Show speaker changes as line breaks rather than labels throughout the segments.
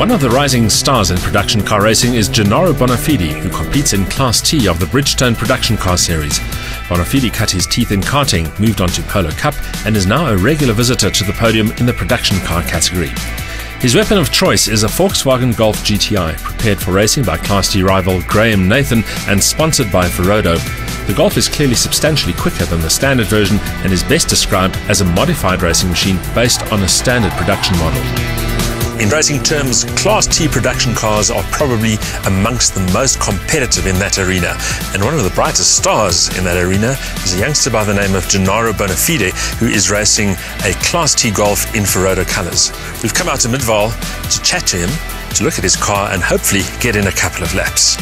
One of the rising stars in production car racing is Gennaro Bonafide, who competes in Class T of the Bridgestone production car series. Bonafide cut his teeth in karting, moved on to Polo Cup, and is now a regular visitor to the podium in the production car category. His weapon of choice is a Volkswagen Golf GTI, prepared for racing by Class T rival Graham Nathan and sponsored by Ferodo. The Golf is clearly substantially quicker than the standard version and is best described as a modified racing machine based on a standard production model. In racing terms, Class T production cars are probably amongst the most competitive in that arena. And one of the brightest stars in that arena is a youngster by the name of Gennaro Bonafide, who is racing a Class T Golf in Ferodo colours. We've come out to Midvaal to chat to him, to look at his car and hopefully get in a couple of laps.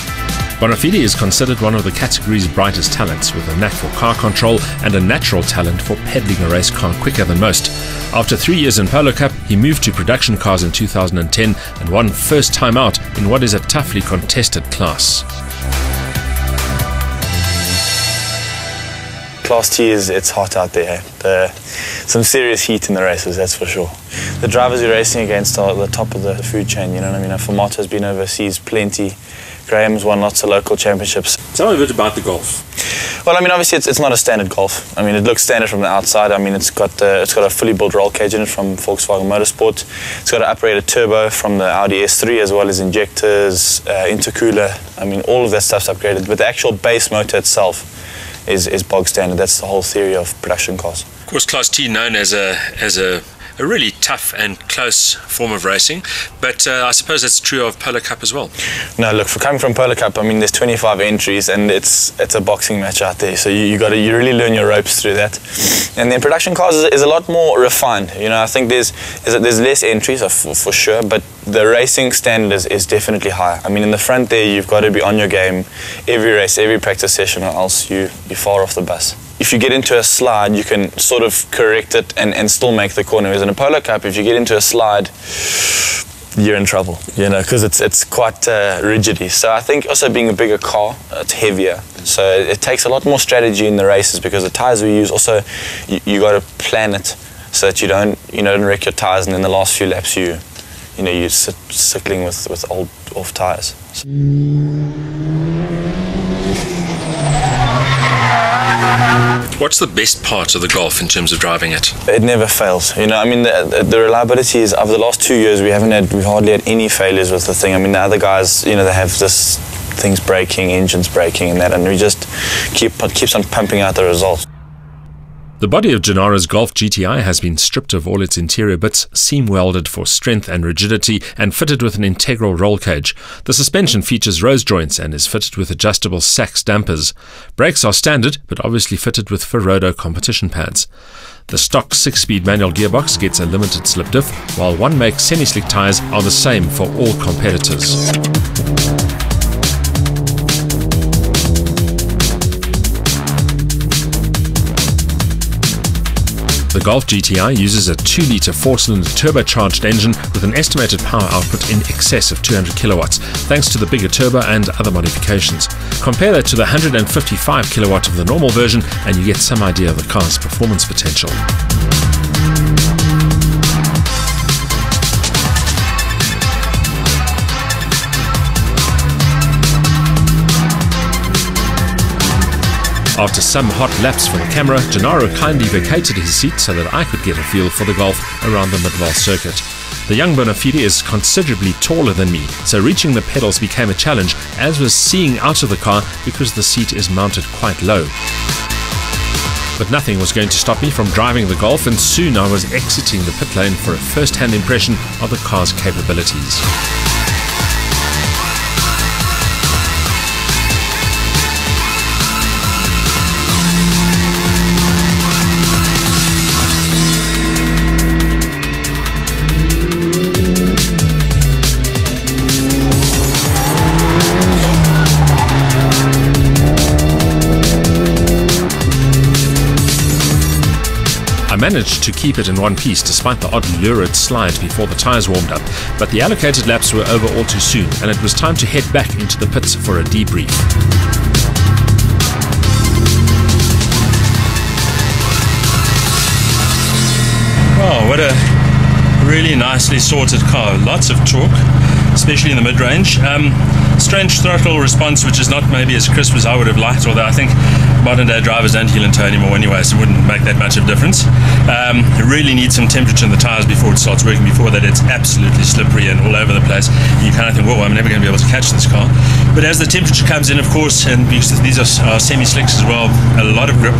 Bonafide is considered one of the category's brightest talents, with a knack for car control and a natural talent for pedaling a race car quicker than most. After 3 years in Polo Cup, he moved to production cars in 2010 and won first time out in what is a toughly contested class.
Class T it's hot out there. Some serious heat in the races, that's for sure. The drivers you're racing against are at the top of the food chain, you know what I mean? Formato's been overseas plenty. Graham's won lots of local championships.
Tell me a bit about the Golf.
Well, I mean, obviously it's not a standard Golf. I mean, it looks standard from the outside. I mean, it's got a fully built roll cage in it from Volkswagen Motorsport. It's got an uprated turbo from the Audi S3, as well as injectors, intercooler. I mean, all of that stuff's upgraded. But the actual base motor itself is bog standard. That's the whole theory of production cars.
Of course, Class T known as a really tough and close form of racing, but I suppose that's true of Polo Cup as well.
No, look, for coming from Polo Cup, I mean, there's 25 entries and it's a boxing match out there, so you really learn your ropes through that. And then production cars is a lot more refined. You know, I think there's less entries for sure, but the racing standard is definitely higher. I mean, in the front there, you've got to be on your game every race, every practice session, or else you're far off the bus. If you get into a slide, you can sort of correct it and still make the corner. Whereas in a Polo Cup, if you get into a slide, you're in trouble, you know, because it's quite rigidy. So I think also being a bigger car, it's heavier. So it takes a lot more strategy in the races, because the tyres we use also, you got to plan it so that you don't wreck your tyres, and in the last few laps you're cycling with old off tyres.
What's the best part of the Golf in terms of driving it?
It never fails. You know, I mean, the reliability is, over the last 2 years, we've hardly had any failures with the thing. I mean, the other guys, you know, they have this things breaking, engines breaking and that, and we just keeps on pumping out the results.
The body of Gennaro's Golf GTI has been stripped of all its interior bits, seam welded for strength and rigidity, and fitted with an integral roll cage. The suspension features rose joints and is fitted with adjustable Sachs dampers. Brakes are standard, but obviously fitted with Ferodo competition pads. The stock 6-speed manual gearbox gets a limited slip diff, while one-make semi-slick tyres are the same for all competitors. The Golf GTI uses a 2-litre 4-cylinder turbocharged engine with an estimated power output in excess of 200 kilowatts, thanks to the bigger turbo and other modifications. Compare that to the 155 kilowatt of the normal version and you get some idea of the car's performance potential. After some hot laps for the camera, Gennaro kindly vacated his seat so that I could get a feel for the Golf around the Midvaal circuit. The young Bonafide is considerably taller than me, so reaching the pedals became a challenge, as was seeing out of the car because the seat is mounted quite low. But nothing was going to stop me from driving the Golf, and soon I was exiting the pit lane for a first-hand impression of the car's capabilities. I managed to keep it in one piece despite the odd lurid slide before the tyres warmed up, but the allocated laps were over all too soon and it was time to head back into the pits for a debrief. Wow, what a really nicely sorted car, lots of torque. especially in the mid-range. Strange throttle response, which is not maybe as crisp as I would have liked, although I think modern day drivers don't heel and toe anymore anyway, so it wouldn't make that much of a difference. It really needs some temperature in the tyres before it starts working. Before that, it's absolutely slippery and all over the place. You kind of think, well, I'm never going to be able to catch this car. But as the temperature comes in, of course, and because these are semi-slicks as well, a lot of grip.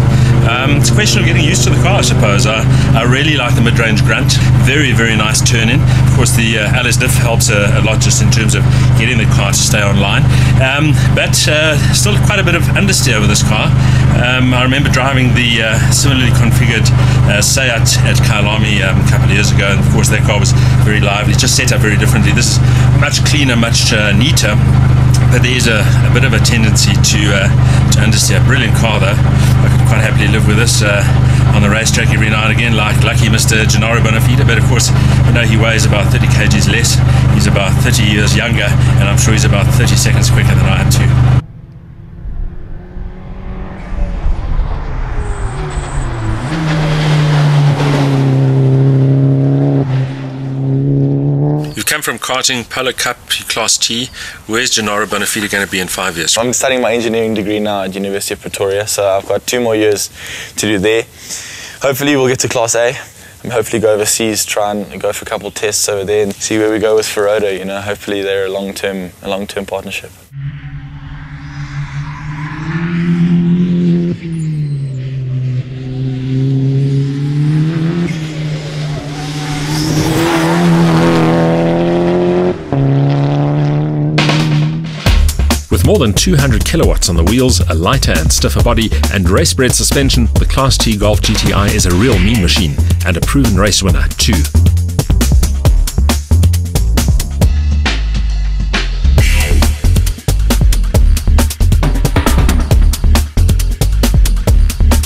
It's a question of getting used to the car, I suppose. I really like the mid-range grunt. Very, very nice turn-in. Of course, the LS diff helps a lot just in terms of getting the car to stay online. But still quite a bit of understeer with this car. I remember driving the similarly configured Seat at Kyalami a couple of years ago, and of course that car was very lively, just set up very differently. This is much cleaner, much neater, but there's a bit of a tendency to understeer. Brilliant car though. I could quite happily live with this on the racetrack every now and again, like lucky Mr. Gennaro Bonafide. But of course, you know, he weighs about 30 kgs less. He's about 30 years younger, and I'm sure he's about 30 seconds quicker than I am too. You've come from karting, Polo Cup, Class T. Where's Gennaro Bonafide going to be in 5 years?
I'm studying my engineering degree now at University of Pretoria, so I've got 2 more years to do there. Hopefully we'll get to Class A, and hopefully go overseas, try and go for a couple of tests over there and see where we go with Ferodo. You know, hopefully they're a long-term partnership.
With more than 200 kilowatts on the wheels, a lighter and stiffer body, and race-bred suspension, the Class T Golf GTI is a real mean machine and a proven race winner too.